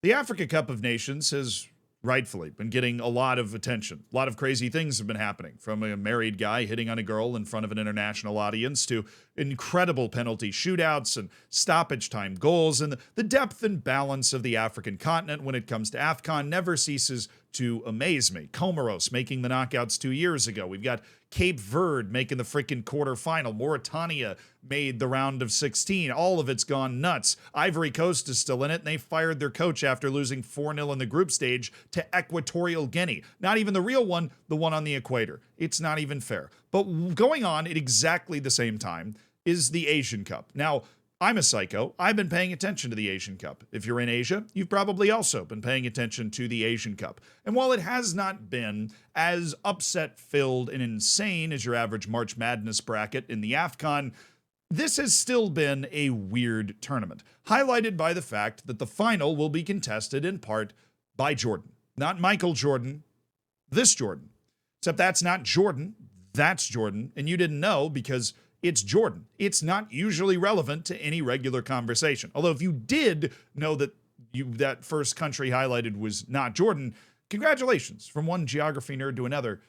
The Africa Cup of Nations has rightfully been getting a lot of attention. A lot of crazy things have been happening, from a married guy hitting on a girl in front of an international audience to incredible penalty shootouts and stoppage time goals. And the depth and balance of the African continent when it comes to AFCON never ceases to amaze me. Comoros making the knockouts 2 years ago. We've got Cape Verde making the freaking quarterfinal. Mauritania made the round of 16. All of it's gone nuts. Ivory Coast is still in it, and they fired their coach after losing 4-0 in the group stage to Equatorial Guinea. Not even the real one, the one on the equator. It's not even fair. But going on at exactly the same time is the Asian Cup. Now, I'm a psycho. I've been paying attention to the Asian Cup. If you're in Asia, you've probably also been paying attention to the Asian Cup. And while it has not been as upset-filled and insane as your average March Madness bracket in the AFCON, this has still been a weird tournament, highlighted by the fact that the final will be contested in part by Jordan. Not Michael Jordan, this Jordan. Except that's not Jordan, that's Jordan, and you didn't know because it's Jordan. It's not usually relevant to any regular conversation. Although if you did know that that first country highlighted was not Jordan, congratulations. From one geography nerd to another,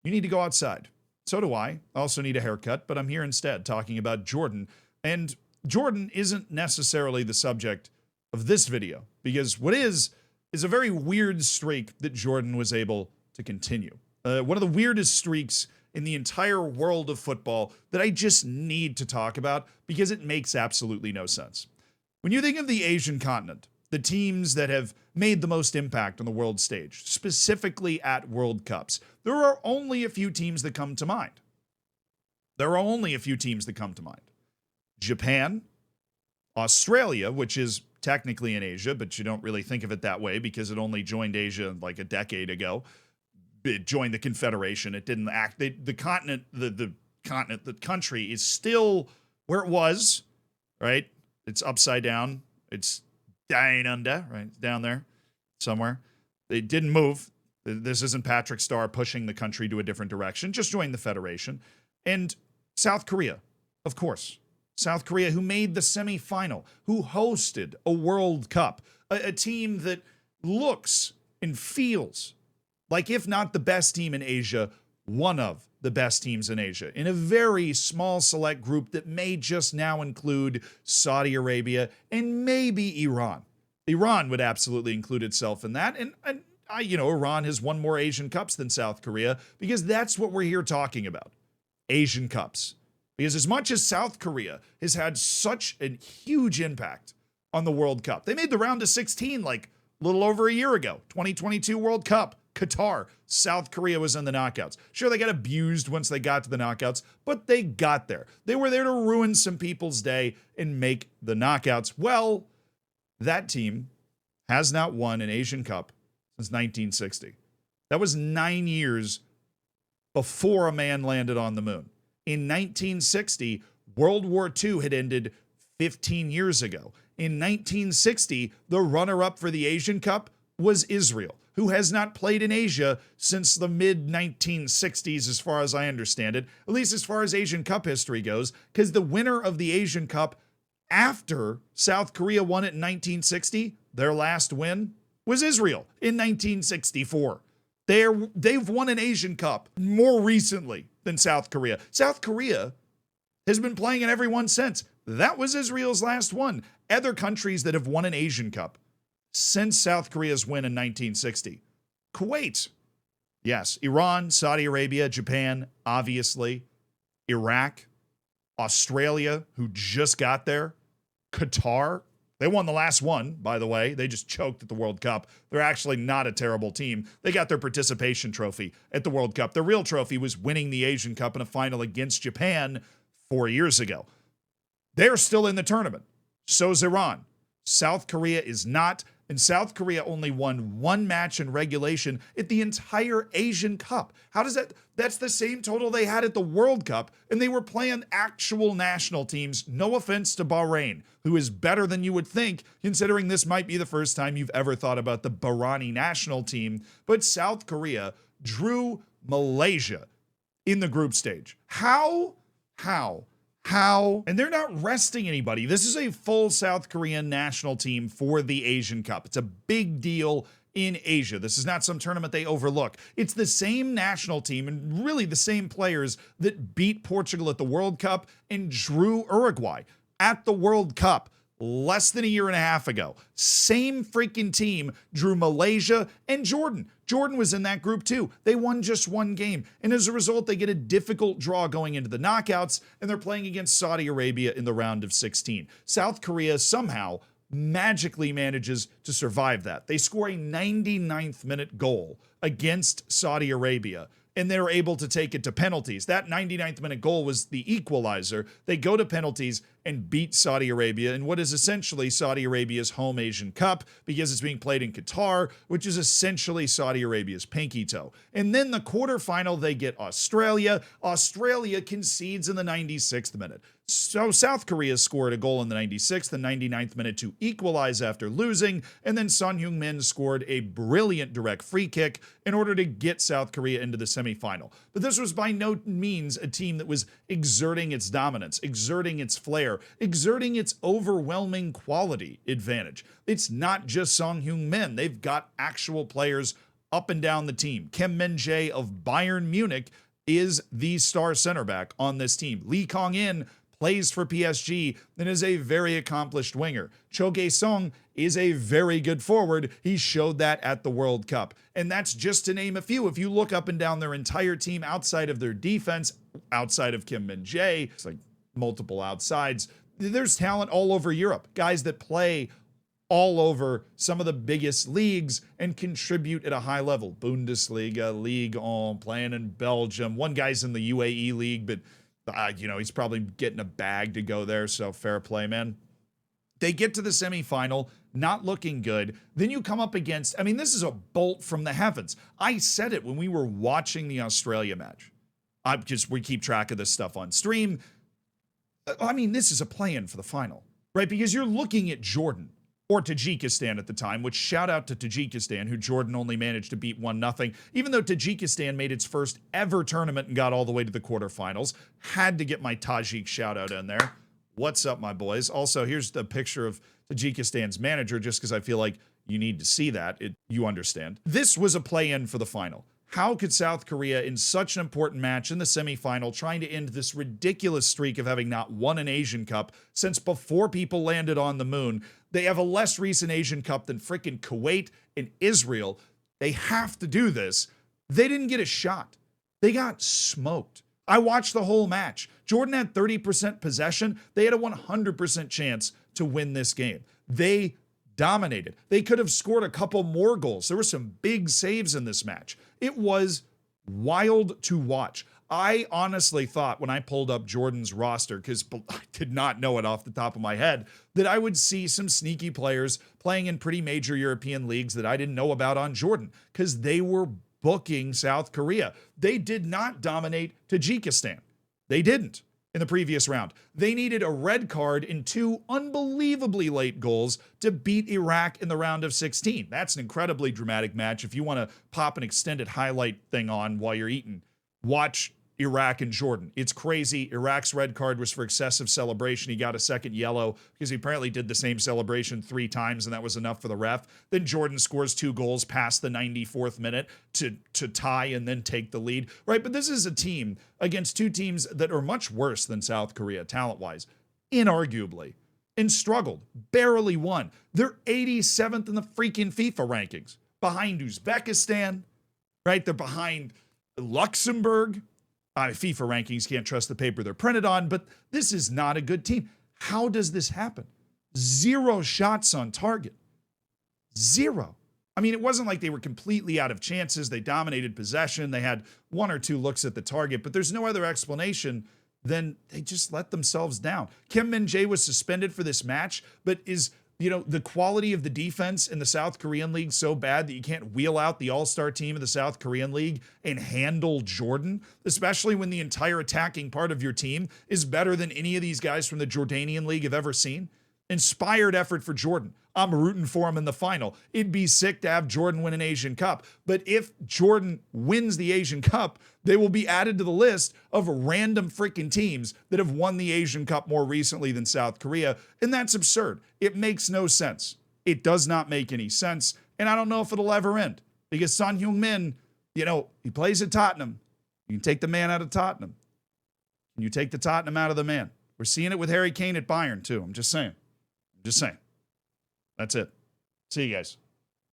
you need to go outside. So do I. I also need a haircut, but I'm here instead talking about Jordan. And Jordan isn't necessarily the subject of this video, because what is a very weird streak that Jordan was able to continue. One of the weirdest streaks in the entire world of football that I just need to talk about because it makes absolutely no sense. When you think of the Asian continent, the teams that have made the most impact on the world stage, specifically at World Cups, there are only a few teams that come to mind. Japan, Australia, which is technically in Asia, but you don't really think of it that way because it only joined Asia like a decade ago. It joined the Confederation. It didn't act. The country is still where it was, right? It's upside down. It's down under, right? It's down there somewhere. It didn't move. This isn't Patrick Starr pushing the country to a different direction. Just joined the Federation. And South Korea, of course. South Korea, who made the semifinal, who hosted a World Cup, a team that looks and feels like, if not the best team in Asia, one of the best teams in Asia, in a very small select group that may just now include Saudi Arabia and maybe Iran. Iran would absolutely include itself in that. And Iran has won more Asian Cups than South Korea because that's what we're here talking about. Asian Cups. Because as much as South Korea has had such a huge impact on the World Cup, they made the round of 16 like a little over a year ago, 2022 World Cup. Qatar, South Korea was in the knockouts. Sure, they got abused once they got to the knockouts, but they got there. They were there to ruin some people's day and make the knockouts. Well, that team has not won an Asian Cup since 1960. That was 9 years before a man landed on the moon. In 1960, World War II had ended 15 years ago. In 1960, the runner-up for the Asian Cup was Israel, who has not played in Asia since the mid-1960s, as far as I understand it, at least as far as Asian Cup history goes, because the winner of the Asian Cup after South Korea won it in 1960, their last win, was Israel in 1964. They've won an Asian Cup more recently than South Korea. South Korea has been playing in every one since. That was Israel's last one. Other countries that have won an Asian Cup since South Korea's win in 1960. Kuwait. Yes. Iran, Saudi Arabia, Japan, obviously. Iraq, Australia, who just got there. Qatar. They won the last one, by the way. They just choked at the World Cup. They're actually not a terrible team. They got their participation trophy at the World Cup. Their real trophy was winning the Asian Cup in a final against Japan 4 years ago. They're still in the tournament. So's Iran. South Korea is not. And South Korea only won one match in regulation at the entire Asian Cup. How does that? That's the same total they had at the World Cup, and they were playing actual national teams. No offense to Bahrain, who is better than you would think, considering this might be the first time you've ever thought about the Bahraini national team. But South Korea drew Malaysia in the group stage. How How? And they're not resting anybody. This is a full South Korean national team for the Asian Cup. It's a big deal in Asia. This is not some tournament they overlook. It's the same national team and really the same players that beat Portugal at the World Cup and drew Uruguay at the World Cup less than a year and a half ago. Same freaking team drew Malaysia and Jordan. Jordan was in that group too. They won just one game. And as a result, they get a difficult draw going into the knockouts, and they're playing against Saudi Arabia in the round of 16. South Korea somehow magically manages to survive that. They score a 99th minute goal against Saudi Arabia, and they're able to take it to penalties. That 99th minute goal was the equalizer. They go to penalties and beat Saudi Arabia in what is essentially Saudi Arabia's home Asian Cup, because it's being played in Qatar, which is essentially Saudi Arabia's pinky toe. And then the quarterfinal, they get Australia. Australia concedes in the 96th minute. So South Korea scored a goal in the 96th and 99th minute to equalize after losing, and then Son Heung-min scored a brilliant direct free kick in order to get South Korea into the semifinal. But this was by no means a team that was exerting its dominance, exerting its flair, exerting its overwhelming quality advantage. It's not just Son Heung-min. They've got actual players up and down the team. Kim Min-jae of Bayern Munich is the star center back on this team. Lee Kong-in plays for PSG and is a very accomplished winger. Cho Gae-sung is a very good forward. He showed that at the World Cup. And that's just to name a few. If you look up and down their entire team outside of their defense, outside of Kim Min-jae, it's like multiple outsides, there's talent all over Europe. Guys that play all over some of the biggest leagues and contribute at a high level. Bundesliga, Ligue 1, playing in Belgium. One guy's in the UAE league, but he's probably getting a bag to go there, so fair play, man. They get to the semifinal, not looking good. Then you come up against, this is a bolt from the heavens. I said it when we were watching the Australia match. We keep track of this stuff on stream. This is a play-in for the final, right? Because you're looking at Jordan, or Tajikistan at the time, which shout out to Tajikistan, who Jordan only managed to beat 1-0, even though Tajikistan made its first ever tournament and got all the way to the quarterfinals. Had to get my Tajik shout out in there. What's up, my boys? Also, here's the picture of Tajikistan's manager, just because I feel like you need to see that. You understand. This was a play-in for the final. How could South Korea, in such an important match in the semifinal, trying to end this ridiculous streak of having not won an Asian Cup since before people landed on the moon? They have a less recent Asian Cup than frickin' Kuwait and Israel. They have to do this. They didn't get a shot. They got smoked. I watched the whole match. Jordan had 30% possession. They had a 100% chance to win this game. They dominated. They could have scored a couple more goals. There were some big saves in this match. It was wild to watch. I honestly thought when I pulled up Jordan's roster, because I did not know it off the top of my head, that I would see some sneaky players playing in pretty major European leagues that I didn't know about on Jordan, because they were booking South Korea. They did not dominate Tajikistan. They didn't in the previous round. They needed a red card in 2 unbelievably late goals to beat Iraq in the round of 16. That's an incredibly dramatic match. If you want to pop an extended highlight thing on while you're eating, watch Iraq and Jordan. It's crazy. Iraq's red card was for excessive celebration. He got a second yellow because he apparently did the same celebration 3 times, and that was enough for the ref. Then Jordan scores 2 goals past the 94th minute to tie and then take the lead, right? But this is a team against 2 teams that are much worse than South Korea talent-wise, inarguably, and struggled, barely won. They're 87th in the freaking FIFA rankings, behind Uzbekistan, right? They're behind Luxembourg. FIFA rankings, can't trust the paper they're printed on, but this is not a good team. How does this happen? 0 shots on target. 0. It wasn't like they were completely out of chances. They dominated possession. They had 1 or 2 looks at the target, but there's no other explanation than they just let themselves down. Kim Min-jae was suspended for this match, but is the quality of the defense in the South Korean League so bad that you can't wheel out the all-star team of the South Korean League and handle Jordan, especially when the entire attacking part of your team is better than any of these guys from the Jordanian League have ever seen? Inspired effort for Jordan. I'm rooting for him in the final. It'd be sick to have Jordan win an Asian Cup. But if Jordan wins the Asian Cup, they will be added to the list of random freaking teams that have won the Asian Cup more recently than South Korea. And that's absurd. It makes no sense. It does not make any sense. And I don't know if it'll ever end because Son Heung-min, you know, he plays at Tottenham. You can take the man out of Tottenham. And you take the Tottenham out of the man. We're seeing it with Harry Kane at Bayern too. I'm just saying. That's it. See you guys.